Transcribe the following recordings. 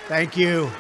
Thank you.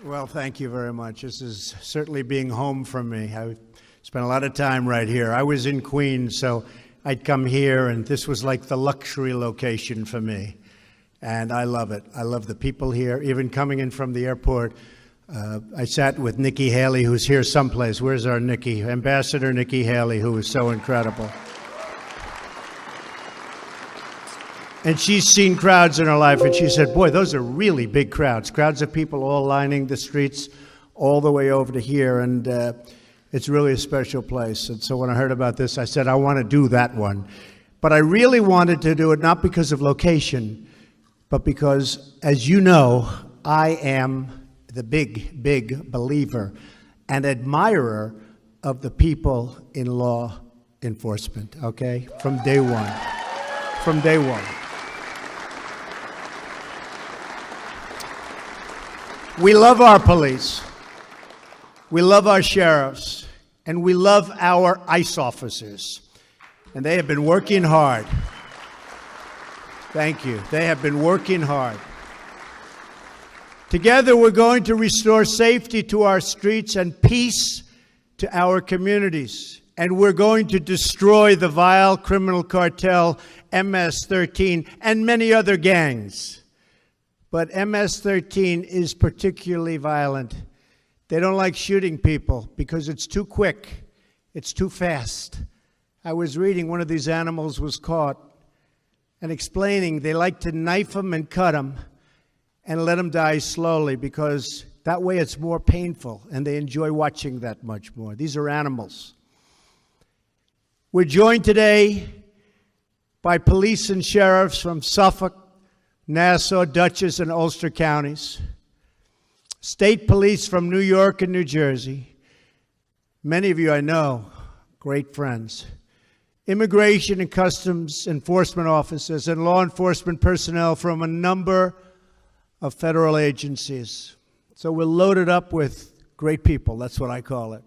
Well, thank you very much. This is certainly being home for me. I spent a lot of time right here. I was in Queens, so I'd come here, and this was like the luxury location for me. And I love it. I love the people here. Even coming in from the airport, I sat with Nikki Haley, who's here someplace. Where's our Nikki? Ambassador Nikki Haley, who is so incredible. And she's seen crowds in her life, and she said, boy, those are really big crowds. Crowds of people all lining the streets all the way over to here, and it's really a special place. And so when I heard about this, I said, I want to do that one. But I really wanted to do it not because of location, but because, as you know, I am the big believer and admirer of the people in law enforcement, okay? From day one. From day one. We love our police, we love our sheriffs, and we love our ICE officers. And they have been working hard. Thank you. They have been working hard. Together, we're going to restore safety to our streets and peace to our communities. And we're going to destroy the vile criminal cartel MS-13 and many other gangs. But MS-13 is particularly violent. They don't like shooting people because it's too quick. It's too fast. I was reading one of these animals was caught and explaining they like to knife them and cut them and let them die slowly because that way it's more painful and they enjoy watching that much more. These are animals. We're joined today by police and sheriffs from Suffolk, Nassau, Dutchess, and Ulster counties, state police from New York and New Jersey, many of you I know, great friends, immigration and customs enforcement officers, and law enforcement personnel from a number of federal agencies. So we're loaded up with great people, that's what I call it.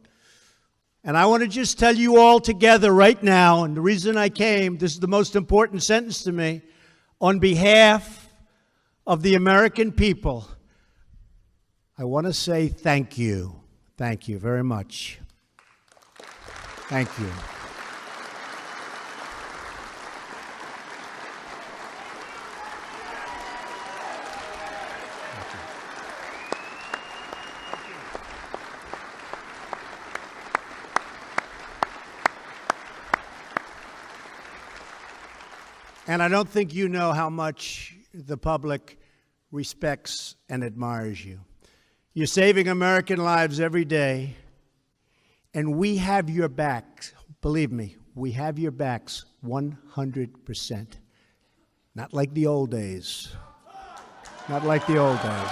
And I want to just tell you all together right now, and the reason I came, this is the most important sentence to me, on behalf of the American people, I want to say thank you. Thank you very much. Thank you. And I don't think you know how much the public respects and admires you. You're saving American lives every day, and we have your backs. Believe me, we have your backs 100%. Not like the old days. Not like the old days.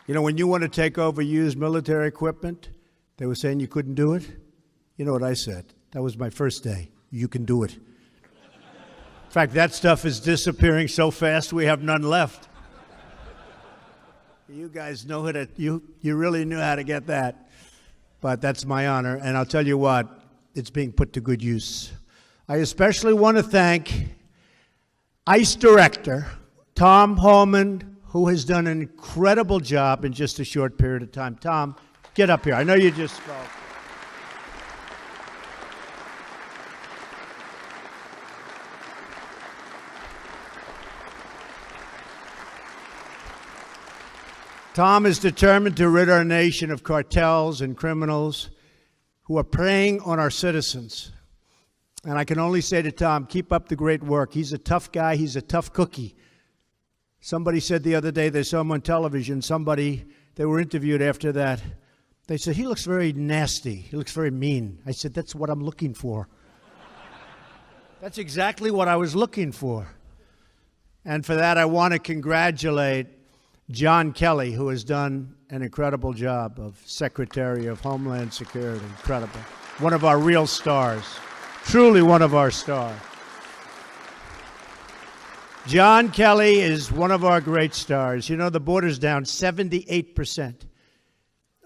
You know, when you want to take over used military equipment, they were saying you couldn't do it. You know what I said? That was my first day. You can do it. In fact, that stuff is disappearing so fast we have none left. You guys know you really knew how to get that. But that's my honor, and I'll tell you what, it's being put to good use. I especially want to thank ICE Director Tom Hallman, who has done an incredible job in just a short period of time. Tom, get up here. I know you just spoke. Tom is determined to rid our nation of cartels and criminals who are preying on our citizens. And I can only say to Tom, keep up the great work. He's a tough guy. He's a tough cookie. Somebody said the other day, they saw him on television, they were interviewed after that. They said, he looks very nasty. He looks very mean. I said, that's what I'm looking for. That's exactly what I was looking for. And for that, I want to congratulate John Kelly, who has done an incredible job of Secretary of Homeland Security. Incredible. One of our real stars. Truly one of our stars. John Kelly is one of our great stars. You know, the border's down 78%.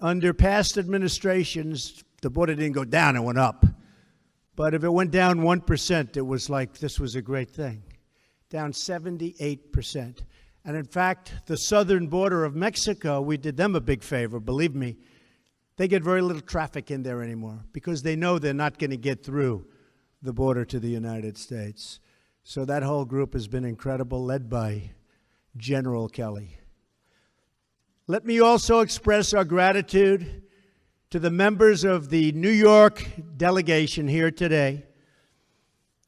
Under past administrations, the border didn't go down, it went up. But if it went down 1%, it was like this was a great thing. Down 78%. And in fact, the southern border of Mexico, we did them a big favor, believe me. They get very little traffic in there anymore because they know they're not going to get through the border to the United States. So that whole group has been incredible, led by General Kelly. Let me also express our gratitude to the members of the New York delegation here today.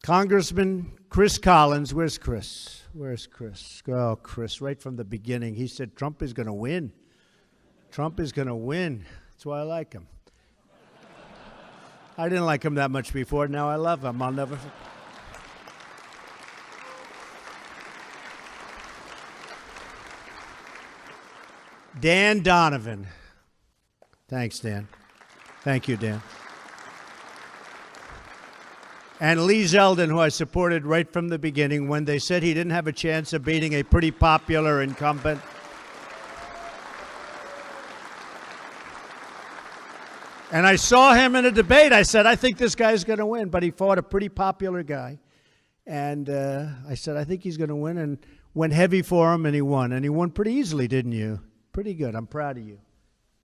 Congressman Chris Collins, where's Chris? Where's Chris? Oh, Chris, right from the beginning, he said Trump is going to win. Trump is going to win. That's why I like him. I didn't like him that much before. Now I love him. I'll never... Dan Donovan. Thanks, Dan. Thank you, Dan. And Lee Zeldin, who I supported right from the beginning when they said he didn't have a chance of beating a pretty popular incumbent. And I saw him in a debate. I said, I think this guy's going to win. But he fought a pretty popular guy. And I said, I think he's going to win. And went heavy for him, and he won. And he won pretty easily, didn't you? Pretty good. I'm proud of you.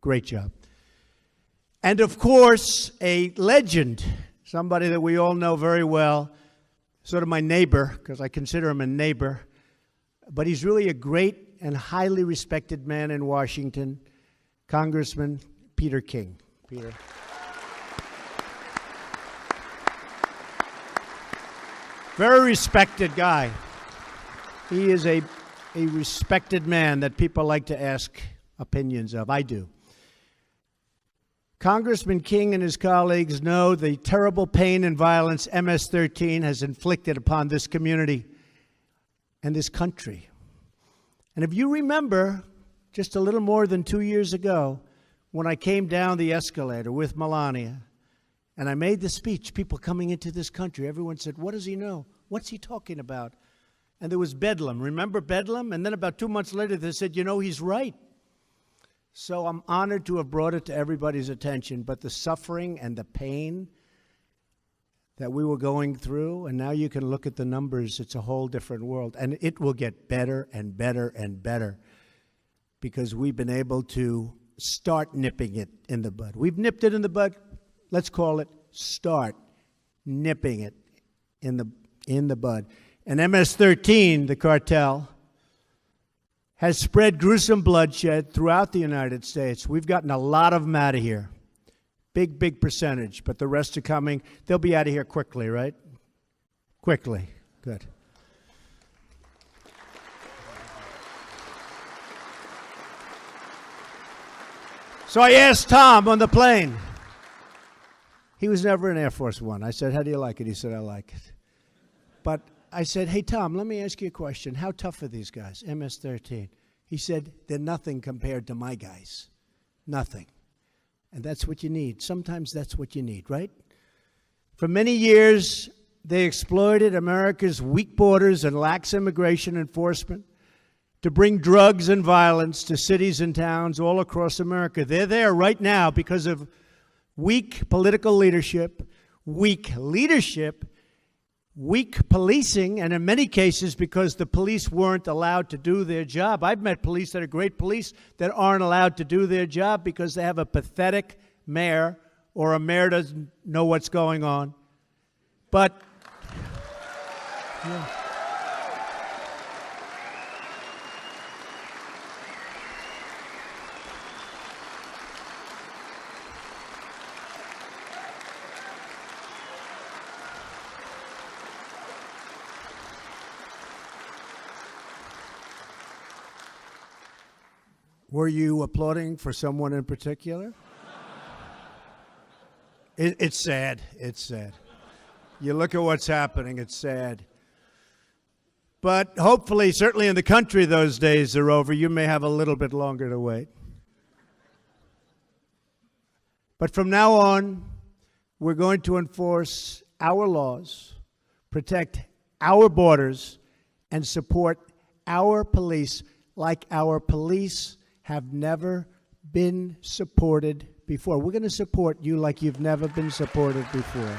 Great job. And, of course, a legend, somebody that we all know very well, sort of my neighbor, because I consider him a neighbor. But he's really a great and highly respected man in Washington, Congressman Peter King. Peter. Very respected guy. He is a respected man that people like to ask opinions of. I do. Congressman King and his colleagues know the terrible pain and violence MS-13 has inflicted upon this community and this country. And if you remember, just a little more than 2 years ago, when I came down the escalator with Melania, and I made the speech, people coming into this country, everyone said, what does he know? What's he talking about? And there was Bedlam. Remember Bedlam? And then about 2 months later, they said, you know, he's right. So I'm honored to have brought it to everybody's attention. But the suffering and the pain that we were going through, and now you can look at the numbers, it's a whole different world. And it will get better and better and better because we've been able to start nipping it in the bud. We've nipped it in the bud. Let's call it start nipping it in the bud. And MS-13, the cartel, has spread gruesome bloodshed throughout the United States. We've gotten a lot of them out of here. Big, big percentage, but the rest are coming. They'll be out of here quickly, right? Quickly. Good. So I asked Tom on the plane. He was never in Air Force One. I said, how do you like it? He said, I like it. But I said, hey, Tom, let me ask you a question. How tough are these guys, MS-13? He said, they're nothing compared to my guys. Nothing. And that's what you need. Sometimes that's what you need, right? For many years, they exploited America's weak borders and lax immigration enforcement to bring drugs and violence to cities and towns all across America. They're there right now because of weak political leadership, weak policing, and in many cases because the police weren't allowed to do their job. I've met police that are great police that aren't allowed to do their job because they have a pathetic mayor or a mayor doesn't know what's going on. But yeah. Were you applauding for someone in particular? It's sad. It's sad. You look at what's happening, it's sad. But hopefully, certainly in the country, those days are over. You may have a little bit longer to wait. But from now on, we're going to enforce our laws, protect our borders, and support our police like our police have never been supported before. We're going to support you like you've never been supported before.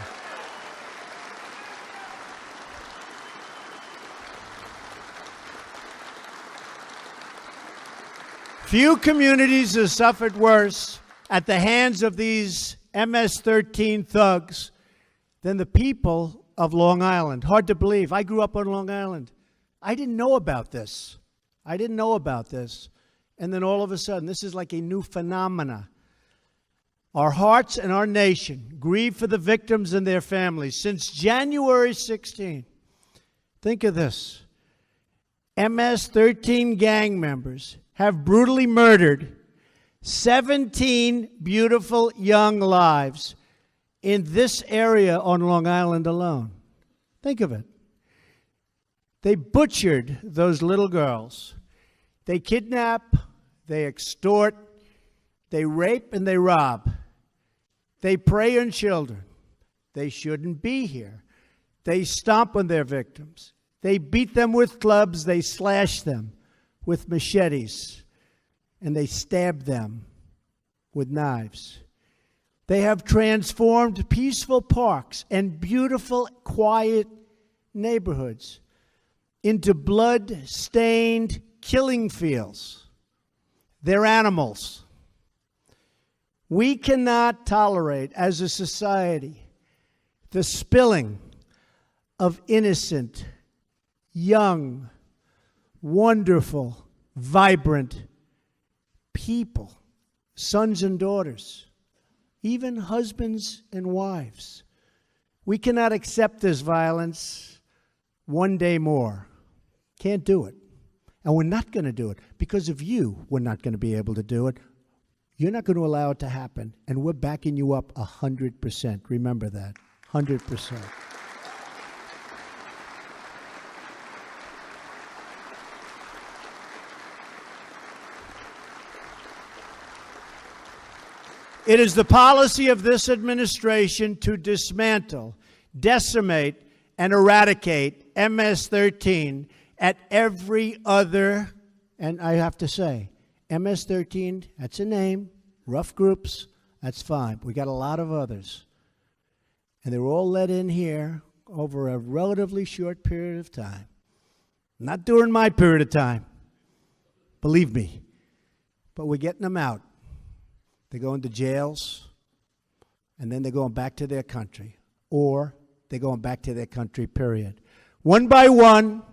Few communities have suffered worse at the hands of these MS-13 thugs than the people of Long Island. Hard to believe. I grew up on Long Island. I didn't know about this. And then all of a sudden, this is like a new phenomena. Our hearts and our nation grieve for the victims and their families. Since January 16, think of this. MS-13 gang members have brutally murdered 17 beautiful young lives in this area on Long Island alone. Think of it. They butchered those little girls. They kidnap, they extort, they rape, and they rob. They prey on children. They shouldn't be here. They stomp on their victims. They beat them with clubs. They slash them with machetes. And they stab them with knives. They have transformed peaceful parks and beautiful, quiet neighborhoods into blood-stained killing fields. They're animals. We cannot tolerate, as a society, the spilling of innocent, young, wonderful, vibrant people, sons and daughters, even husbands and wives. We cannot accept this violence one day more. Can't do it. And we're not going to do it. Because of you, we're not going to be able to do it. You're not going to allow it to happen. And we're backing you up 100%. Remember that. 100%. It is the policy of this administration to dismantle, decimate, and eradicate MS-13 at every other, and I have to say, MS-13, that's a name, rough groups, that's fine. We got a lot of others. And they were all let in here over a relatively short period of time. Not during my period of time, believe me. But we're getting them out. They go into jails, and then they're going back to their country. Or they're going back to their country, period. One by one,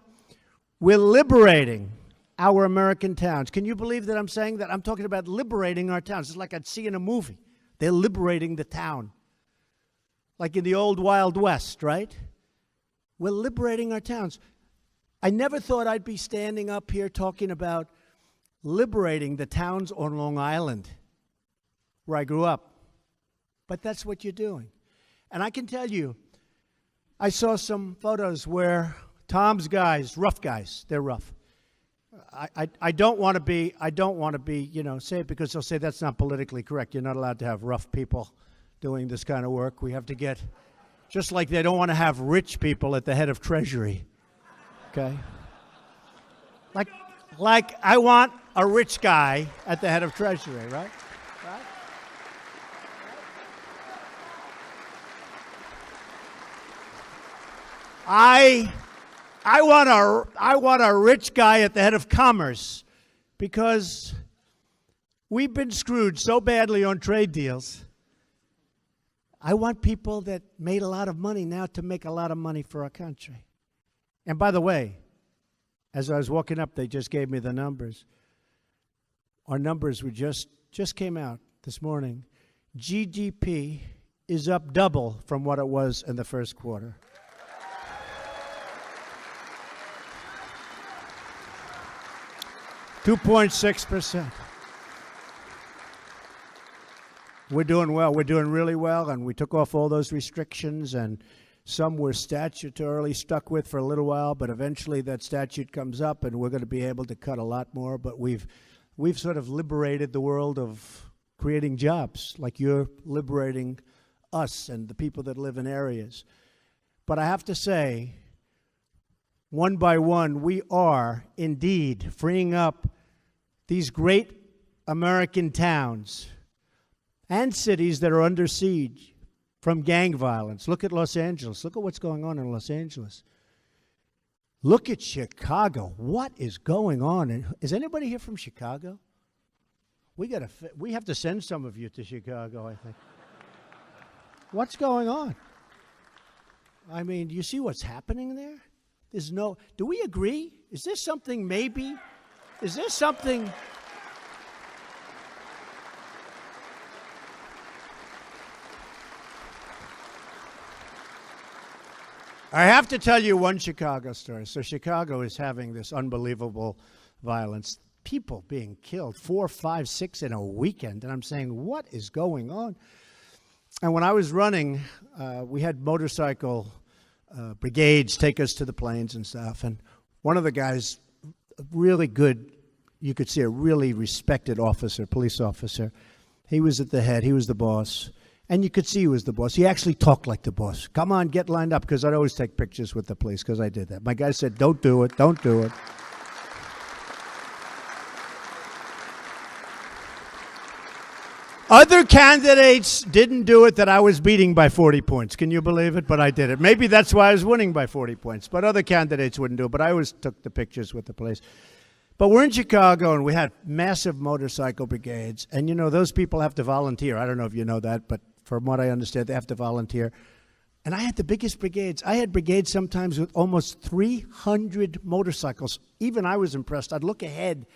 we're liberating our American towns. Can you believe that I'm saying that? I'm talking about liberating our towns. It's like I'd see in a movie. They're liberating the town. Like in the old Wild West, right? We're liberating our towns. I never thought I'd be standing up here talking about liberating the towns on Long Island, where I grew up. But that's what you're doing. And I can tell you, I saw some photos where Tom's guys, rough guys, they're rough. I don't want to be, say it because they'll say that's not politically correct. You're not allowed to have rough people doing this kind of work. We have to get, just like they don't want to have rich people at the head of Treasury, okay? Like I want a rich guy at the head of Treasury, right? I want a rich guy at the head of commerce, because we've been screwed so badly on trade deals. I want people that made a lot of money now to make a lot of money for our country. And by the way, as I was walking up, they just gave me the numbers. Our numbers were just came out this morning. GDP is up double from what it was in the first quarter. $2.6%. We're doing well. We're doing really well, and we took off all those restrictions, and Some we're statutorily stuck with for a little while, but eventually that statute comes up and we're going to be able to cut a lot more. But we've sort of liberated the world of creating jobs, like you're liberating us and the people that live in areas. But I have to say, one by one, we are indeed freeing up these great American towns and cities that are under siege from gang violence. Look at Los Angeles. Look at what's going on in Los Angeles. Look at Chicago. What is going on? Is anybody here from Chicago? We have to send some of you to Chicago, I think. What's going on? I mean, do you see what's happening there? Do we agree? Is there something maybe? Is there something? I have to tell you one Chicago story. So Chicago is having this unbelievable violence. People being killed, 4, 5, 6 in a weekend. And I'm saying, what is going on? And when I was running, we had motorcycle brigades take us to the plains and stuff. And one of the guys, really good, you could see a really respected officer, police officer. He was at the head. He was the boss. And you could see he was the boss. He actually talked like the boss. Come on, get lined up, because I'd always take pictures with the police, because I did that. My guy said, don't do it, don't do it. Other candidates didn't do it that I was beating by 40 points. Can you believe it? But I did it. Maybe that's why I was winning by 40 points. But other candidates wouldn't do it. But I always took the pictures with the police. But we're in Chicago, and we had massive motorcycle brigades. And, you know, those people have to volunteer. I don't know if you know that, but from what I understand, they have to volunteer. And I had the biggest brigades. I had brigades sometimes with almost 300 motorcycles. Even I was impressed. I'd look ahead,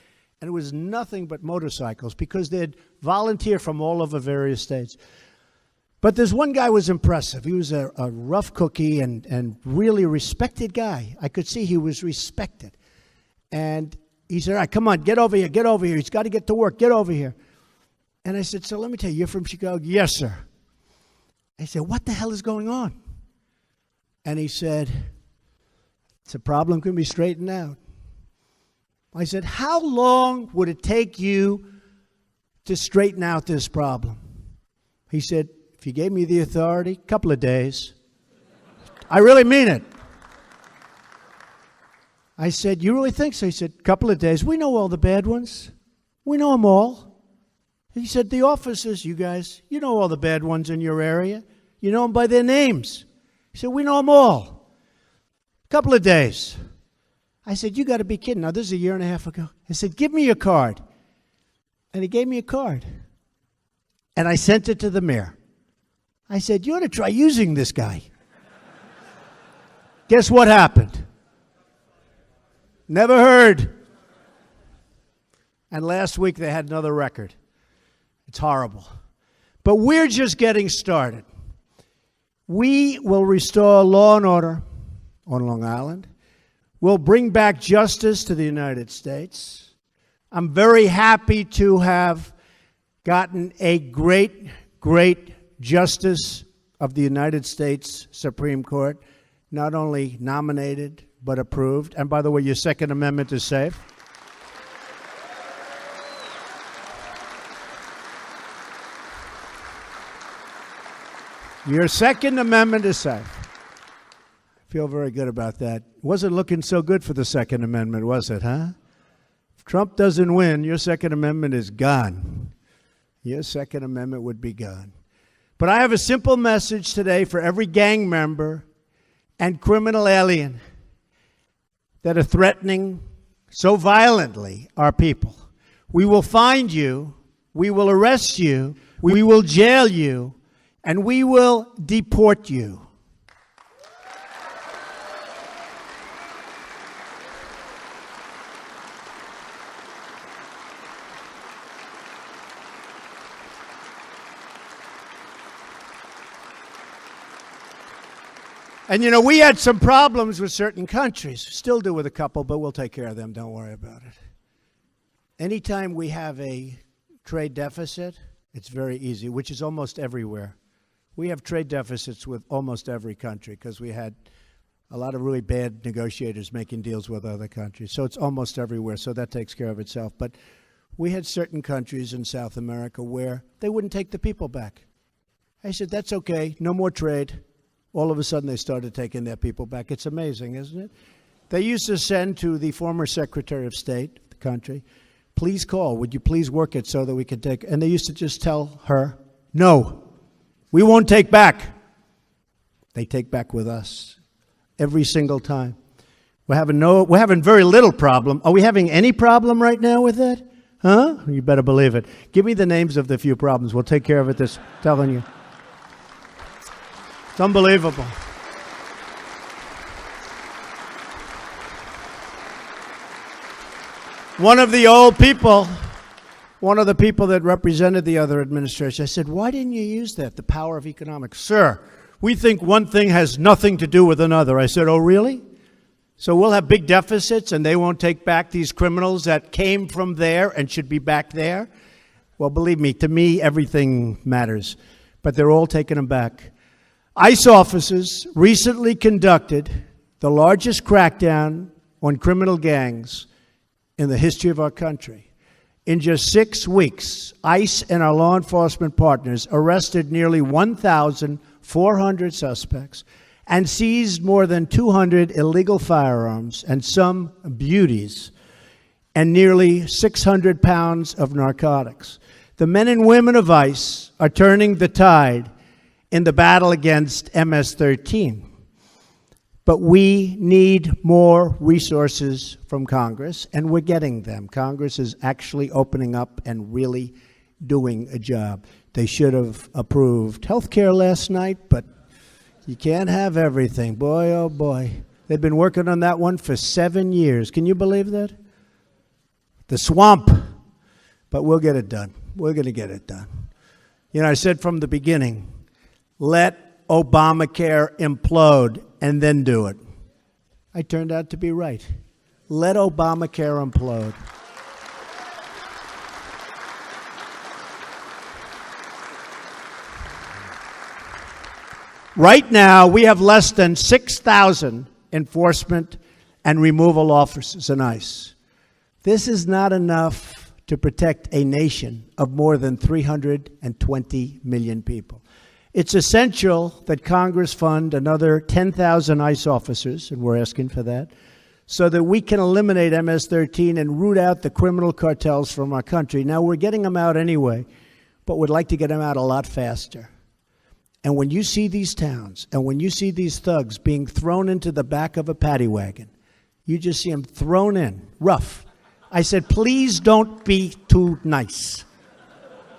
and it was nothing but motorcycles, because they'd volunteer from all over various states. But there's one guy who was impressive. He was a rough cookie and really respected guy. I could see he was respected. And he said, all right, come on, get over here, get over here. He's got to get to work, get over here. And I said, so let me tell you, you're from Chicago? Yes, sir. I said, what the hell is going on? And he said, it's a problem can be straightened out. I said, how long would it take you to straighten out this problem? He said, if you gave me the authority, a couple of days. I really mean it. I said, you really think so? He said, a couple of days. We know all the bad ones. We know them all. He said, the officers, you guys, you know all the bad ones in your area. You know them by their names. He said, we know them all. A couple of days. I said, you got to be kidding. Now, this is a year and a half ago. I said, give me your card. And he gave me a card. And I sent it to the mayor. I said, you ought to try using this guy. Guess what happened? Never heard. And last week they had another record. It's horrible. But we're just getting started. We will restore law and order on Long Island. We'll bring back justice to the United States. I'm very happy to have gotten a great, great justice of the United States Supreme Court, not only nominated, but approved. And by the way, your Second Amendment is safe. Your Second Amendment is safe. I feel very good about that. Wasn't looking so good for the Second Amendment, was it, huh? If Trump doesn't win, your Second Amendment is gone. Your Second Amendment would be gone. But I have a simple message today for every gang member and criminal alien that are threatening so violently our people. We will find you, we will arrest you, we will jail you, and we will deport you. And, you know, we had some problems with certain countries. Still do with a couple, but we'll take care of them. Don't worry about it. Anytime we have a trade deficit, it's very easy, which is almost everywhere. We have trade deficits with almost every country because we had a lot of really bad negotiators making deals with other countries. So it's almost everywhere, so that takes care of itself. But we had certain countries in South America where they wouldn't take the people back. I said, that's okay, no more trade. All of a sudden, they started taking their people back. It's amazing, isn't it? They used to send to the former Secretary of State, the country, please call, would you please work it so that we could take, and they used to just tell her, no, we won't take back. They take back with us every single time. We're having very little problem. Are we having any problem right now with that? Huh? You better believe it. Give me the names of the few problems. We'll take care of it, this telling you. It's unbelievable. One of the people that represented the other administration, I said, why didn't you use that, the power of economics? Sir, we think one thing has nothing to do with another. I said, oh, really? So we'll have big deficits and they won't take back these criminals that came from there and should be back there? Well, believe me, to me, everything matters. But they're all taking them back. ICE officers recently conducted the largest crackdown on criminal gangs in the history of our country. In just 6 weeks, ICE and our law enforcement partners arrested nearly 1,400 suspects and seized more than 200 illegal firearms and some beauties and nearly 600 pounds of narcotics. The men and women of ICE are turning the tide in the battle against MS-13. But we need more resources from Congress, and we're getting them. Congress is actually opening up and really doing a job. They should have approved health care last night, but you can't have everything. Boy, oh boy. They've been working on that one for 7 years. Can you believe that? The swamp. But we'll get it done. We're going to get it done. You know, I said from the beginning, let Obamacare implode and then do it. I turned out to be right. Let Obamacare implode. Right now, we have less than 6,000 enforcement and removal officers in ICE. This is not enough to protect a nation of more than 320 million people. It's essential that Congress fund another 10,000 ICE officers, and we're asking for that, so that we can eliminate MS-13 and root out the criminal cartels from our country. Now, we're getting them out anyway, but we'd like to get them out a lot faster. And when you see these towns, and when you see these thugs being thrown into the back of a paddy wagon, you just see them thrown in, rough. I said, please don't be too nice.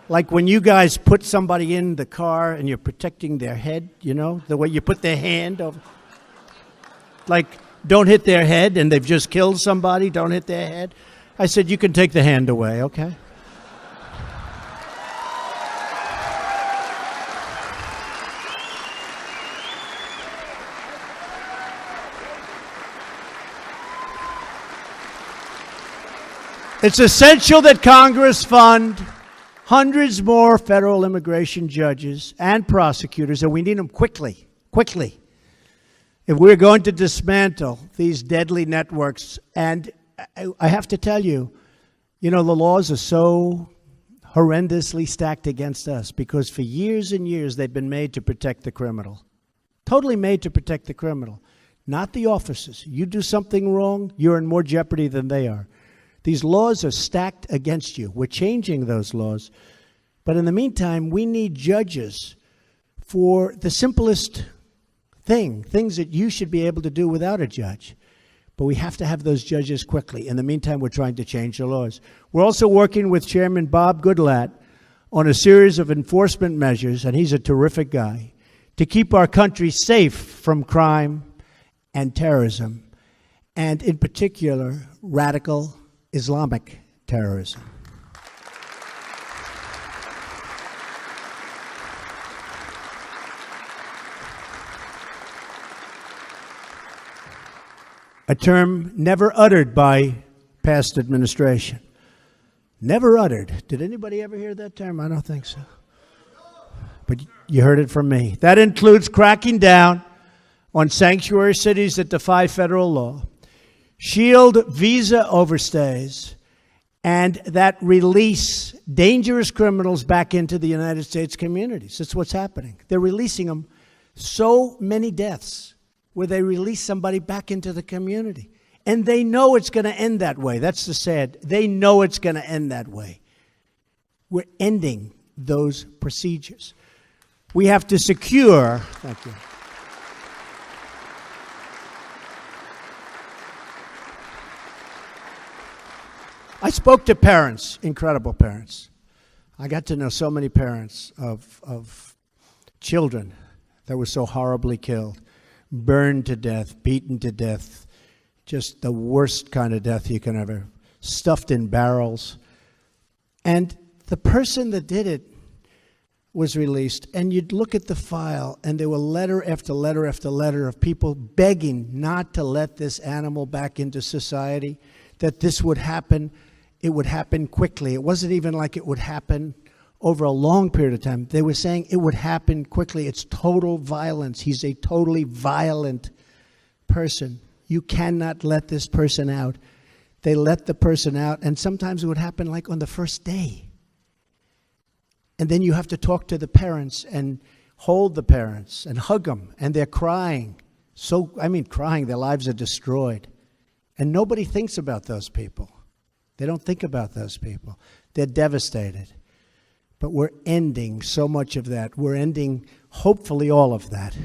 Like when you guys put somebody in the car and you're protecting their head, you know, the way you put their hand over. Like, don't hit their head, and they've just killed somebody, don't hit their head. I said, you can take the hand away, okay? It's essential that Congress fund hundreds more federal immigration judges and prosecutors, and we need them quickly, quickly. If we're going to dismantle these deadly networks, and I have to tell you, you know, the laws are so horrendously stacked against us because for years and years they've been made to protect the criminal. Totally made to protect the criminal, not the officers. You do something wrong, you're in more jeopardy than they are. These laws are stacked against you. We're changing those laws. But in the meantime, we need judges for the simplest things that you should be able to do without a judge. But we have to have those judges quickly. In the meantime, we're trying to change the laws. We're also working with Chairman Bob Goodlatte on a series of enforcement measures, and he's a terrific guy, to keep our country safe from crime and terrorism, and in particular, radical Islamic terrorism. A term never uttered by past administration. Never uttered. Did anybody ever hear that term? I don't think so. But You heard it from me. That includes cracking down on sanctuary cities that defy federal law, shield visa overstays, and that release dangerous criminals back into the United States communities. That's what's happening. They're releasing them. So many deaths where they release somebody back into the community. And they know it's going to end that way. That's the sad. They know it's going to end that way. We're ending those procedures. We have to secure, thank you. I spoke to parents, incredible parents. I got to know so many parents of children that were so horribly killed, burned to death, beaten to death, just the worst kind of death you can ever, stuffed in barrels. And the person that did it was released, and you'd look at the file, and there were letter after letter after letter of people begging not to let this animal back into society, that this would happen. It would happen quickly. It wasn't even like it would happen over a long period of time. They were saying it would happen quickly. It's total violence. He's a totally violent person. You cannot let this person out. They let the person out, and sometimes it would happen like on the first day. And then you have to talk to the parents and hold the parents and hug them, and they're crying. Crying, their lives are destroyed. And nobody thinks about those people. They don't think about those people. They're devastated. But we're ending so much of that. We're ending, hopefully, all of that.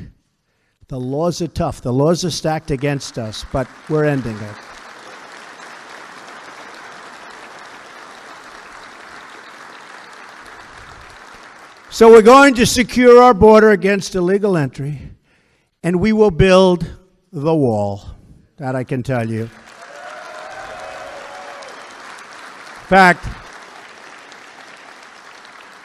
The laws are tough. The laws are stacked against us, but we're ending it. So we're going to secure our border against illegal entry, and we will build the wall. That I can tell you. In fact,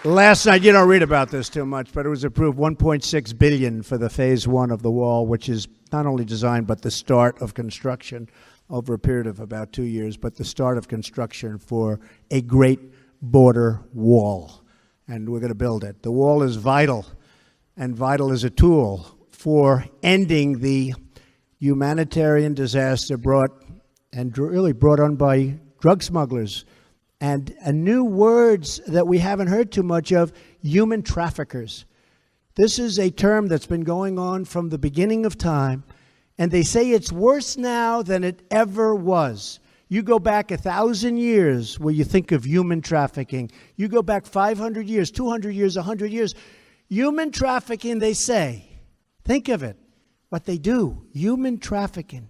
last night, you don't read about this too much, but it was approved $1.6 billion for the phase 1 of the wall, which is not only design, but the start of construction over a period of about 2 years, but the start of construction for a great border wall. And we're going to build it. The wall is vital, and vital is a tool for ending the humanitarian disaster brought on by drug smugglers. And new words that we haven't heard too much of, human traffickers. This is a term that's been going on from the beginning of time, and they say it's worse now than it ever was. You go back 1,000 years where you think of human trafficking. You go back 500 years, 200 years, 100 years. Human trafficking, they say, think of it, what they do, human trafficking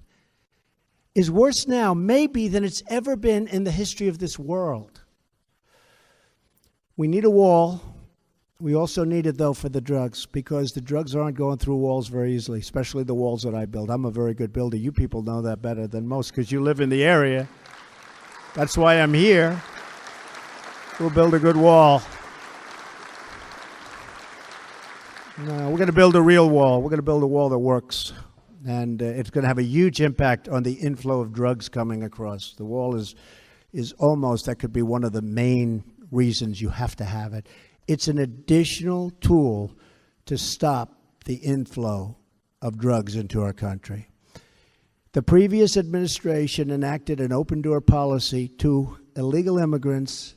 is worse now, maybe, than it's ever been in the history of this world. We need a wall. We also need it, though, for the drugs, because the drugs aren't going through walls very easily, especially the walls that I build. I'm a very good builder. You people know that better than most because you live in the area. That's why I'm here. We'll build a good wall. No, we're going to build a real wall. We're going to build a wall that works. And it's going to have a huge impact on the inflow of drugs coming across. The wall is almost, that could be one of the main reasons you have to have it. It's an additional tool to stop the inflow of drugs into our country. The previous administration enacted an open-door policy to illegal immigrants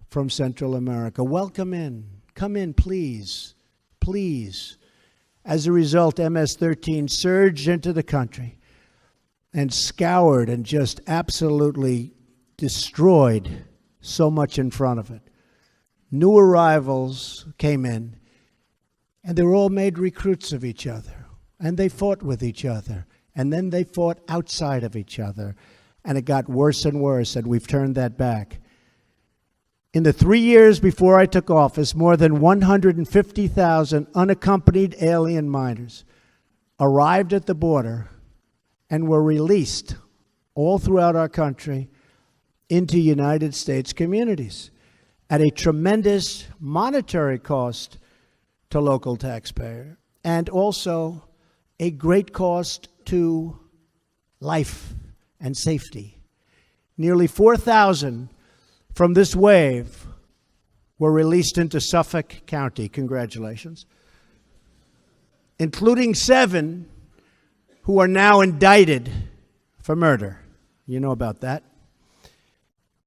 from Central America. Welcome in. Come in, please. Please. As a result, MS-13 surged into the country and scoured and just absolutely destroyed so much in front of it. New arrivals came in, and they were all made recruits of each other. And they fought with each other. And then they fought outside of each other. And it got worse and worse, and we've turned that back. In the 3 years before I took office, more than 150,000 unaccompanied alien minors arrived at the border and were released all throughout our country into United States communities at a tremendous monetary cost to local taxpayer and also a great cost to life and safety. Nearly 4,000 from this wave were released into Suffolk County. Congratulations. Including 7 who are now indicted for murder. You know about that.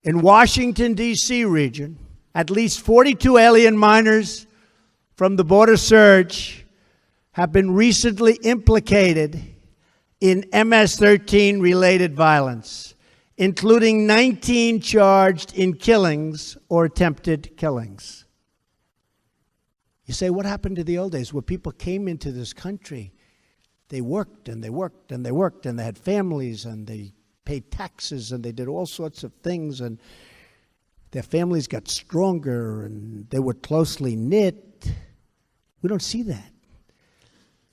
In Washington, D.C. region, at least 42 alien minors from the border surge have been recently implicated in MS-13 related violence, including 19 charged in killings or attempted killings. You say, what happened to the old days where people came into this country? They worked and they worked and they worked and they had families and they paid taxes and they did all sorts of things and their families got stronger and they were closely knit. We don't see that.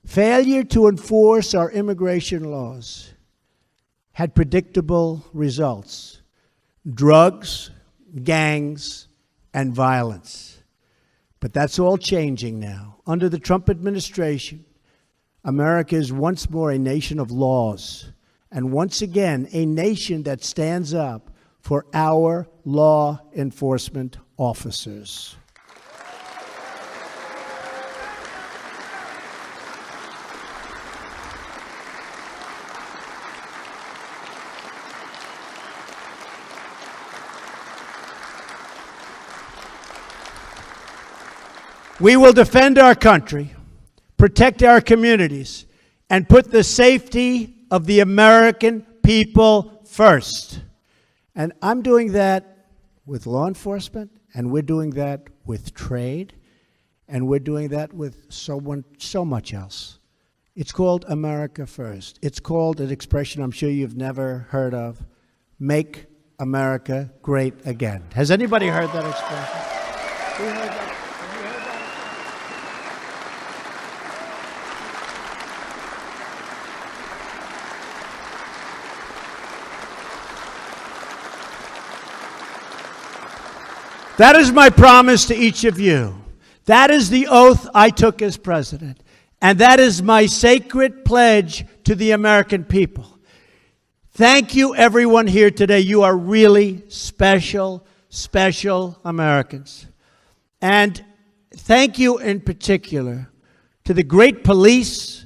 Failure to enforce our immigration laws had predictable results: drugs, gangs, and violence. But that's all changing now. Under the Trump administration, America is once more a nation of laws, and once again, a nation that stands up for our law enforcement officers. We will defend our country, protect our communities, and put the safety of the American people first. And I'm doing that with law enforcement, and we're doing that with trade, and we're doing that with so much else. It's called America First. It's called an expression I'm sure you've never heard of: make America great again. Has anybody heard that expression? You heard that? That is my promise to each of you. That is the oath I took as president. And that is my sacred pledge to the American people. Thank you, everyone here today. You are really special, special Americans. And thank you in particular to the great police,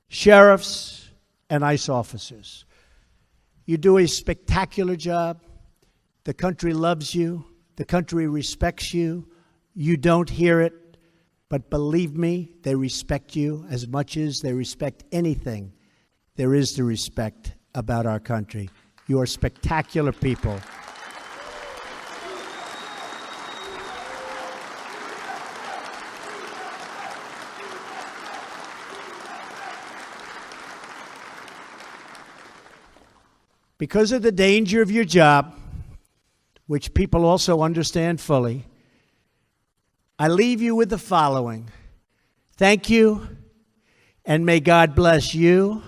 sheriffs, and ICE officers. You do a spectacular job. The country loves you. The country respects you. You don't hear it, but believe me, they respect you as much as they respect anything there is to respect about our country. You are spectacular people. Because of the danger of your job, which people also understand fully, I leave you with the following. Thank you, and may God bless you